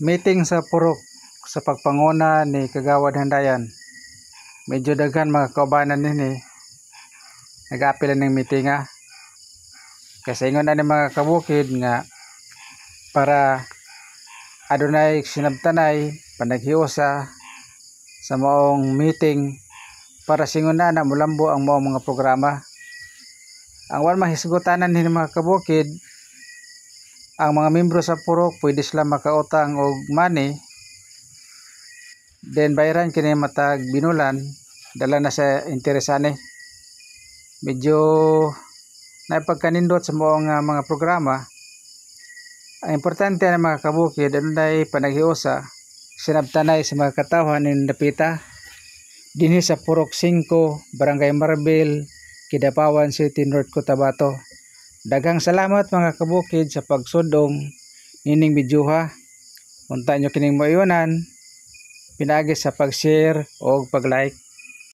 Meeting sa Purok sa pagpanguna ni Kagawad Handayan. Medyo daghan mga kaubanan nini. Nag-apil ng meetinga. Kasi ingon na ni mga kabukid nga para adunay sinabtanay panaghiusa sa maong meeting para singon na mulambo ang maong mga programa. Ang wan mahisgutanan ni mga kabukid, ang mga membro sa purok pwede sila makautang og money, then bayaran kini matag binulan, dala na sa interesane. Medyo naipagkanindot sa mga programa. Ang importante na mga kabukid, adunay panaghiusa sinabtanay sa mga katawhan ni dapita dinhi sa Purok 5, Barangay Marbel, Kidapawan City, North Cotabato. Daghang salamat mga kabukid sa pagsudong nining bidyuha. Unta nyo kining moiyonan, pinagi sa pag-share o pag-like.